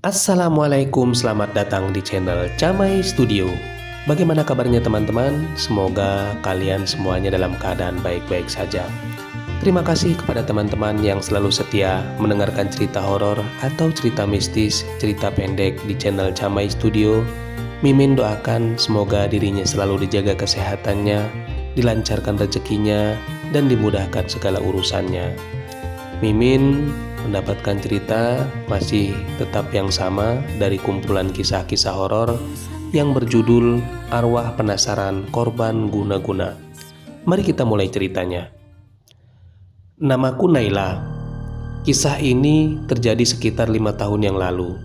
Assalamualaikum, selamat datang di channel Camai Studio. Bagaimana kabarnya teman-teman? Semoga kalian semuanya dalam keadaan baik-baik saja. Terima kasih kepada teman-teman yang selalu setia mendengarkan cerita horor atau cerita mistis, cerita pendek di channel Camai Studio. Mimin doakan semoga dirinya selalu dijaga kesehatannya, dilancarkan rezekinya, dan dimudahkan segala urusannya. Mimin mendapatkan cerita masih tetap yang sama dari kumpulan kisah-kisah horor yang berjudul Arwah Penasaran Korban Guna-Guna. Mari kita mulai ceritanya. Namaku Naila. Kisah ini terjadi sekitar 5 tahun yang lalu.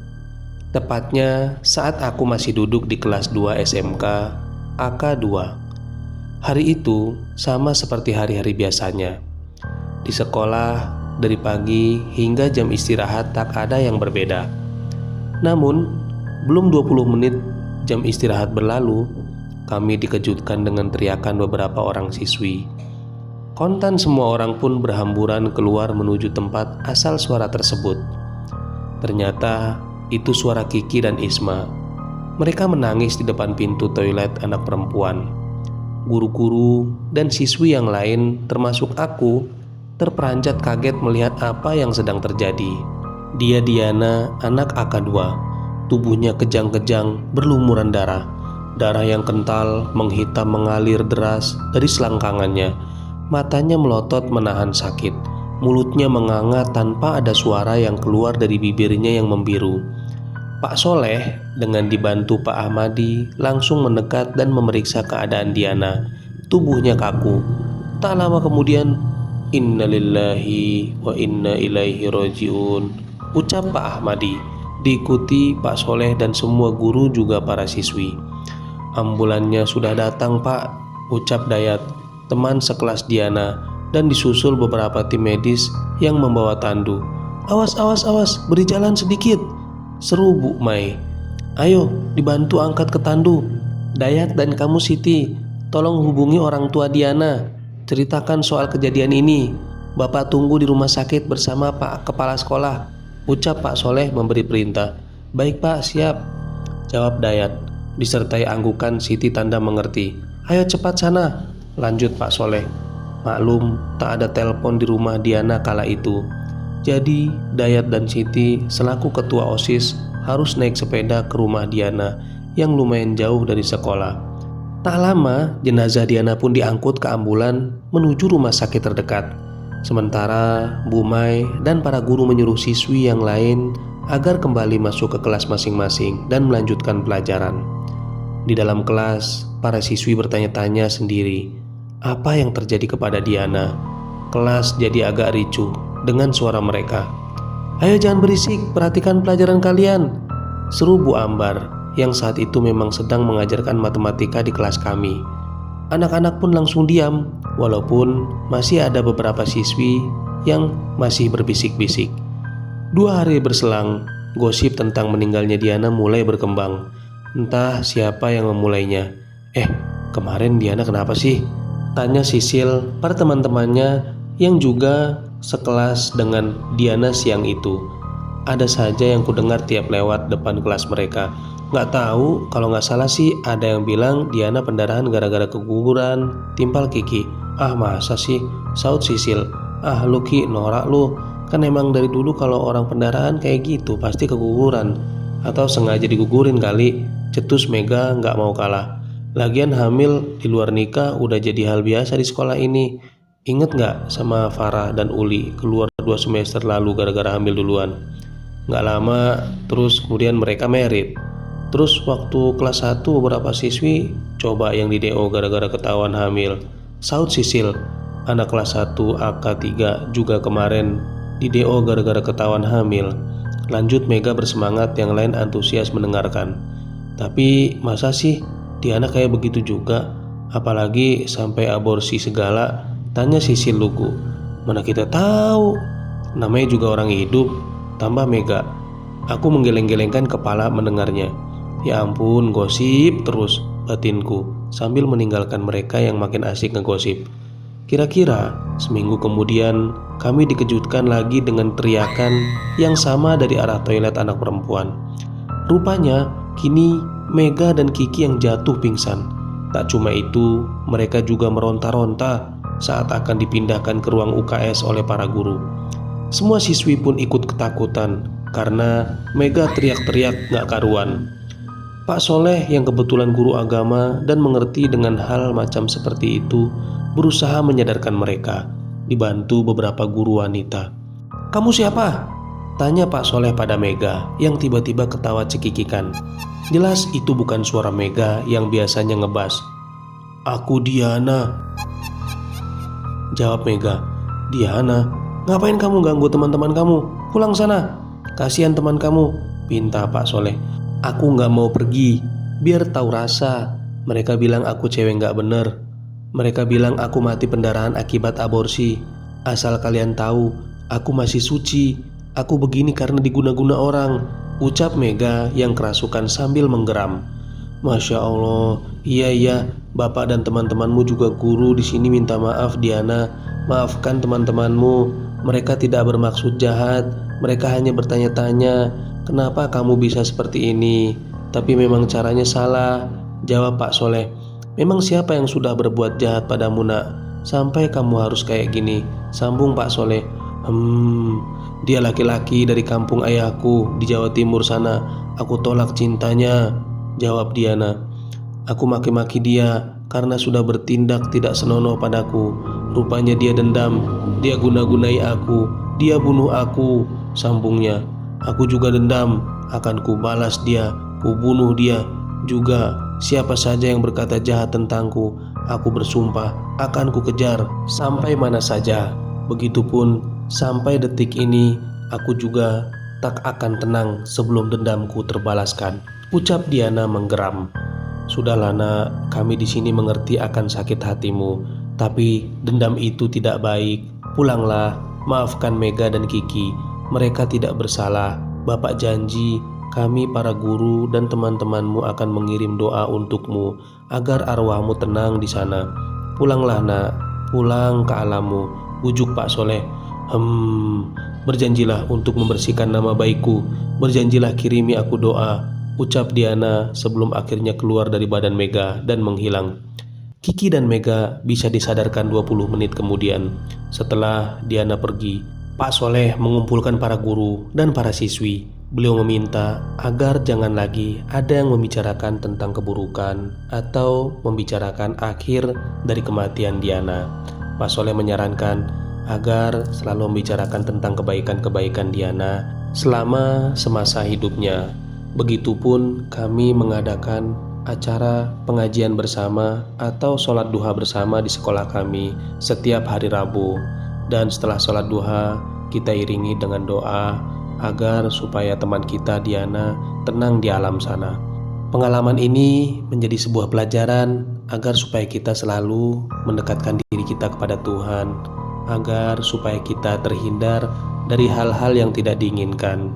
Tepatnya saat aku masih duduk di kelas 2 SMK AK2. Hari itu sama seperti hari-hari biasanya. Di sekolah, dari pagi hingga jam istirahat tak ada yang berbeda. Namun, belum 20 menit jam istirahat berlalu, kami dikejutkan dengan teriakan beberapa orang siswi. Kontan semua orang pun berhamburan keluar menuju tempat asal suara tersebut. Ternyata itu suara Kiki dan Isma. Mereka menangis di depan pintu toilet anak perempuan. Guru-guru dan siswi yang lain termasuk aku terperanjat kaget melihat apa yang sedang terjadi. Dia Diana, anak AK2. Tubuhnya kejang-kejang, berlumuran darah. Darah yang kental, menghitam mengalir deras dari selangkangannya. Matanya melotot menahan sakit. Mulutnya menganga tanpa ada suara yang keluar dari bibirnya yang membiru. Pak Soleh dengan dibantu Pak Ahmadi langsung mendekat dan memeriksa keadaan Diana. Tubuhnya kaku. Tak lama kemudian, "Innalillahi wa inna ilaihi roji'un," ucap Pak Ahmadi, diikuti Pak Soleh dan semua guru juga para siswi. "Ambulannya sudah datang, Pak," ucap Dayat, teman sekelas Diana, dan disusul beberapa tim medis yang membawa tandu. "Awas, awas, awas, beri jalan sedikit," seru Bu Mai. "Ayo, dibantu angkat ke tandu. Dayat dan kamu Siti, tolong hubungi orang tua Diana. Ceritakan soal kejadian ini. Bapak tunggu di rumah sakit bersama Pak Kepala Sekolah," ucap Pak Soleh memberi perintah. "Baik Pak, siap," jawab Dayat, disertai anggukan Siti tanda mengerti. "Ayo cepat sana," lanjut Pak Soleh. Maklum tak ada telepon di rumah Diana kala itu. Jadi Dayat dan Siti selaku ketua OSIS harus naik sepeda ke rumah Diana yang lumayan jauh dari sekolah. Tak lama, jenazah Diana pun diangkut ke ambulan menuju rumah sakit terdekat. Sementara Bu Mai dan para guru menyuruh siswi yang lain agar kembali masuk ke kelas masing-masing dan melanjutkan pelajaran. Di dalam kelas, para siswi bertanya-tanya sendiri, apa yang terjadi kepada Diana? Kelas jadi agak ricuh dengan suara mereka. "Ayo jangan berisik, perhatikan pelajaran kalian," seru Bu Ambar yang saat itu memang sedang mengajarkan matematika di kelas kami. Anak-anak pun langsung diam, walaupun masih ada beberapa siswi yang masih berbisik-bisik. 2 hari berselang, gosip tentang meninggalnya Diana mulai berkembang. Entah siapa yang memulainya. Kemarin Diana kenapa sih?" tanya Sisil pada teman-temannya yang juga sekelas dengan Diana siang itu. Ada saja yang kudengar tiap lewat depan kelas mereka. "Nggak tahu, kalau nggak salah sih ada yang bilang Diana pendarahan gara-gara keguguran," timpal Kiki. "Ah masa sih?" saut Sisil. "Ah lu Ki, norak lu. Kan emang dari dulu kalau orang pendarahan kayak gitu pasti keguguran. Atau sengaja digugurin kali," cetus Mega nggak mau kalah. "Lagian hamil di luar nikah udah jadi hal biasa di sekolah ini. Ingat nggak sama Farah dan Uli keluar 2 semester lalu gara-gara hamil duluan? Nggak lama terus kemudian mereka merit. Terus waktu kelas 1 beberapa siswi coba yang di DO gara-gara ketahuan hamil," saut Sisil. "Anak kelas 1 AK3 juga kemarin di DO gara-gara ketahuan hamil," lanjut Mega bersemangat, yang lain antusias mendengarkan. "Tapi masa sih Diana kayak begitu juga? Apalagi sampai aborsi segala?" tanya Sisil lugu. "Mana kita tahu, namanya juga orang hidup," tambah Mega. Aku menggeleng-gelengkan kepala mendengarnya. "Ya ampun, gosip terus," batinku sambil meninggalkan mereka yang makin asik ngegosip. Kira-kira seminggu kemudian kami dikejutkan lagi dengan teriakan yang sama dari arah toilet anak perempuan. Rupanya kini Mega dan Kiki yang jatuh pingsan. Tak cuma itu, mereka juga meronta-ronta saat akan dipindahkan ke ruang UKS oleh para guru. Semua siswi pun ikut ketakutan karena Mega teriak-teriak gak karuan. Pak Soleh yang kebetulan guru agama dan mengerti dengan hal macam seperti itu berusaha menyadarkan mereka, dibantu beberapa guru wanita. "Kamu siapa?" tanya Pak Soleh pada Mega yang tiba-tiba ketawa cekikikan. Jelas itu bukan suara Mega yang biasanya ngebas. "Aku Diana," jawab Mega. "Diana? Ngapain kamu ganggu teman-teman kamu? Pulang sana, kasihan teman kamu," pinta Pak Soleh. "Aku gak mau pergi, biar tahu rasa. Mereka bilang aku cewek gak bener. Mereka bilang aku mati pendarahan akibat aborsi. Asal kalian tahu, aku masih suci. Aku begini karena diguna-guna orang," ucap Mega yang kerasukan sambil menggeram. "Masya Allah, iya, Bapak dan teman-temanmu juga guru di sini minta maaf Diana. Maafkan teman-temanmu, mereka tidak bermaksud jahat. Mereka hanya bertanya-tanya, kenapa kamu bisa seperti ini? Tapi memang caranya salah," jawab Pak Soleh. "Memang siapa yang sudah berbuat jahat padamu nak? Sampai kamu harus kayak gini," sambung Pak Soleh. Dia laki-laki dari kampung ayahku di Jawa Timur sana. Aku tolak cintanya," jawab Diana. "Aku maki-maki dia karena sudah bertindak tidak senonoh padaku. Rupanya dia dendam, dia guna-gunai aku, dia bunuh aku," sambungnya. "Aku juga dendam, akan kubalas dia, kubunuh dia juga. Siapa saja yang berkata jahat tentangku, aku bersumpah akan kukejar sampai mana saja. Begitupun sampai detik ini, aku juga tak akan tenang sebelum dendamku terbalaskan," ucap Diana menggeram. "Sudahlah nak, kami di sini mengerti akan sakit hatimu, tapi dendam itu tidak baik. Pulanglah, maafkan Mega dan Kiki. Mereka tidak bersalah. Bapak janji, kami para guru dan teman-temanmu akan mengirim doa untukmu agar arwahmu tenang di sana. Pulanglah nak, pulang ke alammu," bujuk Pak Soleh. "Berjanjilah untuk membersihkan nama baikku. Berjanjilah kirimi aku doa," ucap Diana sebelum akhirnya keluar dari badan Mega dan menghilang. Kiki dan Mega bisa disadarkan 20 menit kemudian. Setelah Diana pergi, Pak Soleh mengumpulkan para guru dan para siswi. Beliau meminta agar jangan lagi ada yang membicarakan tentang keburukan atau membicarakan akhir dari kematian Diana. Pak Soleh menyarankan agar selalu membicarakan tentang kebaikan-kebaikan Diana selama semasa hidupnya. Begitupun kami mengadakan acara pengajian bersama atau sholat duha bersama di sekolah kami setiap hari Rabu. Dan setelah sholat duha, kita iringi dengan doa agar supaya teman kita Diana tenang di alam sana. Pengalaman ini menjadi sebuah pelajaran agar supaya kita selalu mendekatkan diri kita kepada Tuhan, agar supaya kita terhindar dari hal-hal yang tidak diinginkan.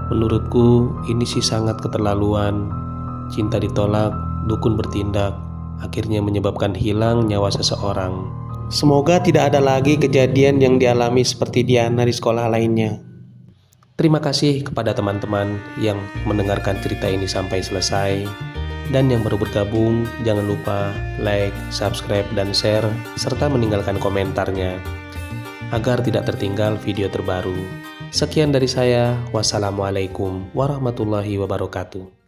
Menurutku ini sih sangat keterlaluan. Cinta ditolak, dukun bertindak, akhirnya menyebabkan hilang nyawa seseorang. Semoga tidak ada lagi kejadian yang dialami seperti Diana di sekolah lainnya. Terima kasih kepada teman-teman yang mendengarkan cerita ini sampai selesai. Dan yang baru bergabung, jangan lupa like, subscribe, dan share, serta meninggalkan komentarnya agar tidak tertinggal video terbaru. Sekian dari saya. Wassalamualaikum warahmatullahi wabarakatuh.